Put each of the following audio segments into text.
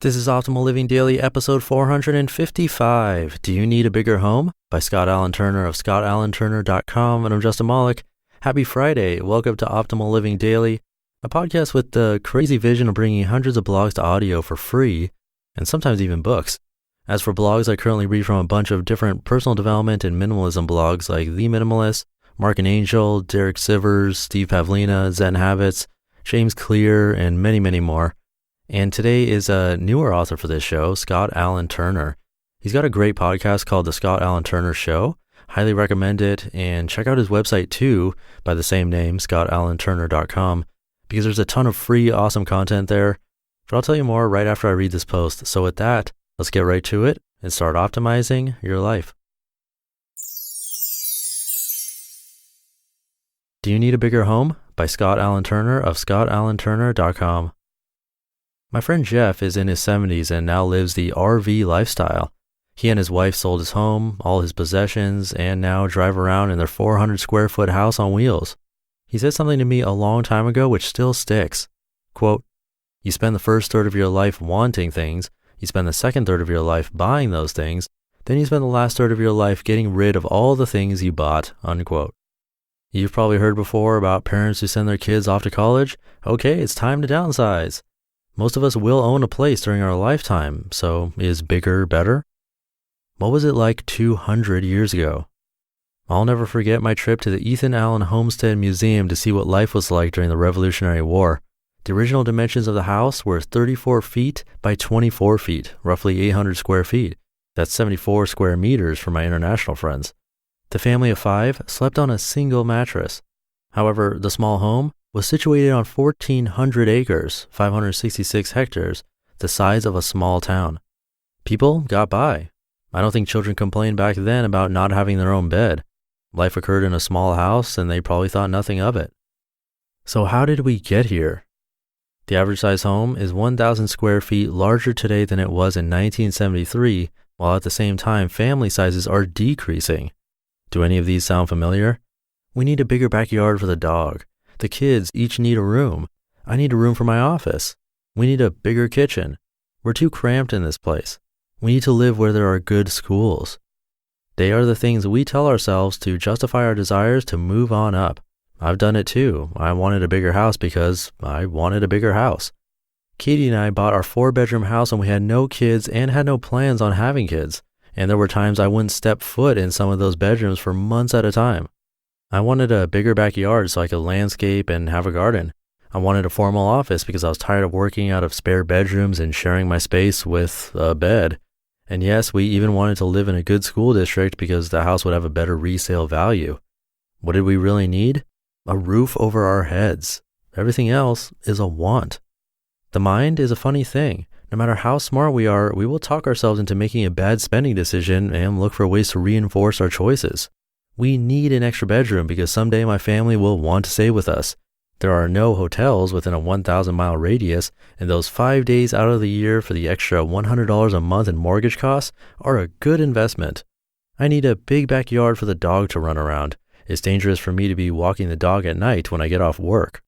This is Optimal Living Daily, episode 455. Do You Need a Bigger Home? By Scott Alan Turner of scottalanturner.com, and I'm Justin Malik. Happy Friday. Welcome to Optimal Living Daily, a podcast with the crazy vision of bringing hundreds of blogs to audio for free, and sometimes even books. As for blogs, I currently read from a bunch of different personal development and minimalism blogs like The Minimalist, Mark and Angel, Derek Sivers, Steve Pavlina, Zen Habits, James Clear, and many, many more. And today is a newer author for this show, Scott Alan Turner. He's got a great podcast called The Scott Alan Turner Show. Highly recommend it, and check out his website too by the same name, scottalanturner.com, because there's a ton of free, awesome content there. But I'll tell you more right after I read this post. So with that, let's get right to it and start optimizing your life. Do You Need a Bigger Home? By Scott Alan Turner of scottalanturner.com. My friend Jeff is in his 70s and now lives the RV lifestyle. He and his wife sold his home, all his possessions, and now drive around in their 400 square foot house on wheels. He said something to me a long time ago which still sticks. Quote, "You spend the first third of your life wanting things, you spend the second third of your life buying those things, then you spend the last third of your life getting rid of all the things you bought," unquote. You've probably heard before about parents who send their kids off to college. Okay, it's time to downsize. Most of us will own a place during our lifetime, so is bigger better? What was it like 200 years ago? I'll never forget my trip to the Ethan Allen Homestead Museum to see what life was like during the Revolutionary War. The original dimensions of the house were 34 feet by 24 feet, roughly 800 square feet. That's 74 square meters for my international friends. The family of 5 slept on a single mattress. However, the small home was situated on 1,400 acres, 566 hectares, the size of a small town. People got by. I don't think children complained back then about not having their own bed. Life occurred in a small house and they probably thought nothing of it. So how did we get here? The average size home is 1,000 square feet larger today than it was in 1973, while at the same time family sizes are decreasing. Do any of these sound familiar? We need a bigger backyard for the dog. The kids each need a room. I need a room for my office. We need a bigger kitchen. We're too cramped in this place. We need to live where there are good schools. They are the things we tell ourselves to justify our desires to move on up. I've done it too. I wanted a bigger house because I wanted a bigger house. Katie and I bought our 4-bedroom house and we had no kids and had no plans on having kids. And there were times I wouldn't step foot in some of those bedrooms for months at a time. I wanted a bigger backyard so I could landscape and have a garden. I wanted a formal office because I was tired of working out of spare bedrooms and sharing my space with a bed. And yes, we even wanted to live in a good school district because the house would have a better resale value. What did we really need? A roof over our heads. Everything else is a want. The mind is a funny thing. No matter how smart we are, we will talk ourselves into making a bad spending decision and look for ways to reinforce our choices. We need an extra bedroom because someday my family will want to stay with us. There are no hotels within a 1,000-mile radius, and those 5 days out of the year for the extra $100 a month in mortgage costs are a good investment. I need a big backyard for the dog to run around. It's dangerous for me to be walking the dog at night when I get off work.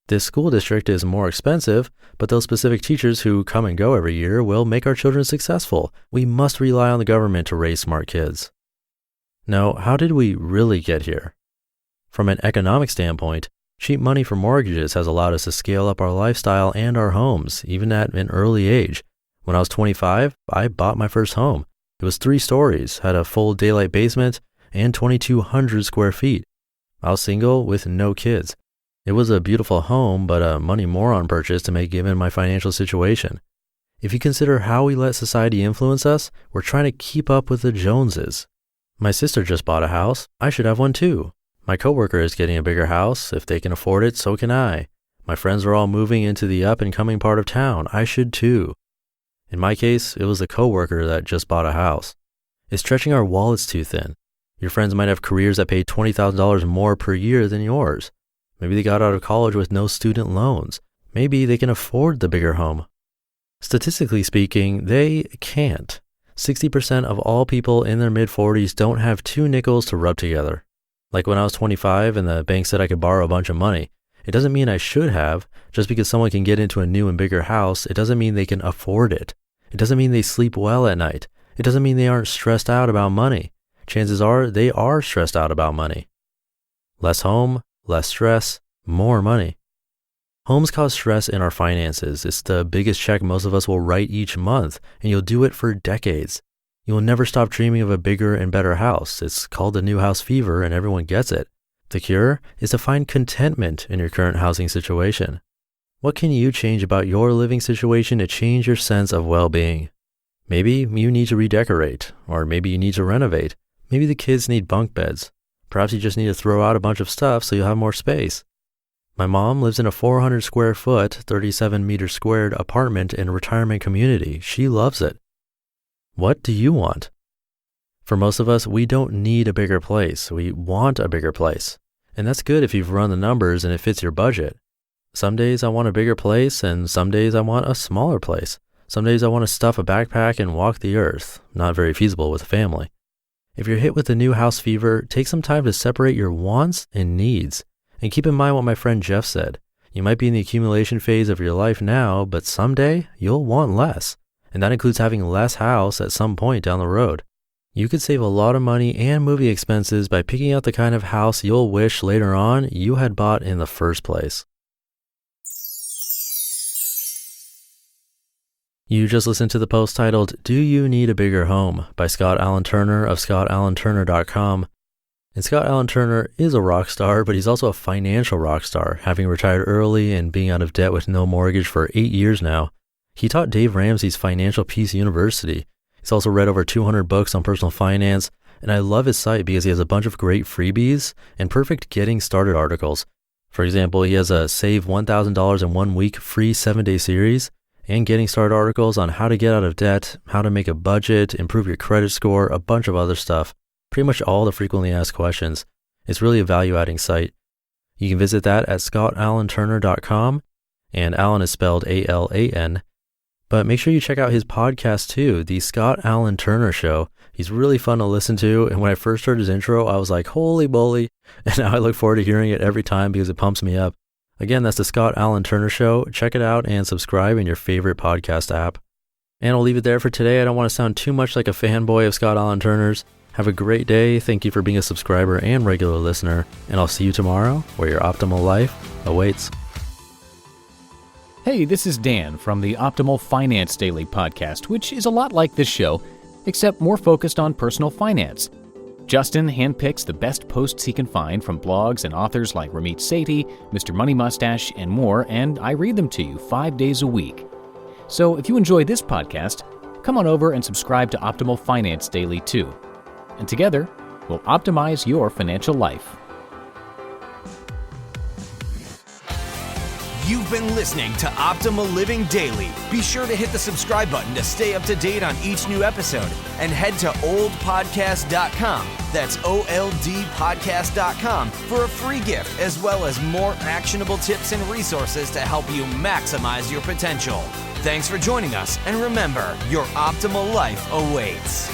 This school district is more expensive, but those specific teachers who come and go every year will make our children successful. We must rely on the government to raise smart kids. Now, how did we really get here? From an economic standpoint, cheap money for mortgages has allowed us to scale up our lifestyle and our homes, even at an early age. When I was 25, I bought my first home. It was 3 stories, had a full daylight basement, and 2,200 square feet. I was single with no kids. It was a beautiful home, but a money moron purchase to make given my financial situation. If you consider how we let society influence us, we're trying to keep up with the Joneses. My sister just bought a house. I should have one too. My coworker is getting a bigger house. If they can afford it, so can I. My friends are all moving into the up and coming part of town. I should too. In my case, it was the coworker that just bought a house. It's stretching our wallets too thin. Your friends might have careers that pay $20,000 more per year than yours. Maybe they got out of college with no student loans. Maybe they can afford the bigger home. Statistically speaking, they can't. 60% of all people in their mid-40s don't have 2 nickels to rub together. Like when I was 25 and the bank said I could borrow a bunch of money, it doesn't mean I should have. Just because someone can get into a new and bigger house, it doesn't mean they can afford it. It doesn't mean they sleep well at night. It doesn't mean they aren't stressed out about money. Chances are they are stressed out about money. Less home, less stress, more money. Homes cause stress in our finances. It's the biggest check most of us will write each month, and you'll do it for decades. You'll never stop dreaming of a bigger and better house. It's called the new house fever, and everyone gets it. The cure is to find contentment in your current housing situation. What can you change about your living situation to change your sense of well-being? Maybe you need to redecorate, or maybe you need to renovate. Maybe the kids need bunk beds. Perhaps you just need to throw out a bunch of stuff so you'll have more space. My mom lives in a 400 square foot, 37 meter squared apartment in a retirement community. She loves it. What do you want? For most of us, we don't need a bigger place. We want a bigger place. And that's good if you've run the numbers and it fits your budget. Some days I want a bigger place, and some days I want a smaller place. Some days I want to stuff a backpack and walk the earth. Not very feasible with a family. If you're hit with the new house fever, take some time to separate your wants and needs. And keep in mind what my friend Jeff said. You might be in the accumulation phase of your life now, but someday you'll want less. And that includes having less house at some point down the road. You could save a lot of money and movie expenses by picking out the kind of house you'll wish later on you had bought in the first place. You just listened to the post titled, "Do You Need a Bigger Home?" by Scott Alan Turner of ScottAlanTurner.com. And Scott Alan Turner is a rock star, but he's also a financial rock star, having retired early and being out of debt with no mortgage for 8 years now. He taught Dave Ramsey's Financial Peace University. He's also read over 200 books on personal finance, and I love his site because he has a bunch of great freebies and perfect getting started articles. For example, he has a Save $1,000 in 1 week free 7-day series and getting started articles on how to get out of debt, how to make a budget, improve your credit score, a bunch of other stuff. Pretty much all the frequently asked questions. It's really a value-adding site. You can visit that at ScottAlanTurner.com, and Alan is spelled A-L-A-N. But make sure you check out his podcast too, The Scott Alan Turner Show. He's really fun to listen to, and when I first heard his intro, I was like, holy moly, and now I look forward to hearing it every time because it pumps me up. Again, that's The Scott Alan Turner Show. Check it out and subscribe in your favorite podcast app. And I'll leave it there for today. I don't want to sound too much like a fanboy of Scott Alan Turner's. Have a great day. Thank you for being a subscriber and regular listener. And I'll see you tomorrow where your optimal life awaits. Hey, this is Dan from the Optimal Finance Daily podcast, which is a lot like this show, except more focused on personal finance. Justin handpicks the best posts he can find from blogs and authors like Ramit Sethi, Mr. Money Mustache, and more, and I read them to you 5 days a week. So if you enjoy this podcast, come on over and subscribe to Optimal Finance Daily too. And together, we'll optimize your financial life. You've been listening to Optimal Living Daily. Be sure to hit the subscribe button to stay up to date on each new episode, and head to oldpodcast.com. That's OLDpodcast.com for a free gift, as well as more actionable tips and resources to help you maximize your potential. Thanks for joining us, and remember, your optimal life awaits.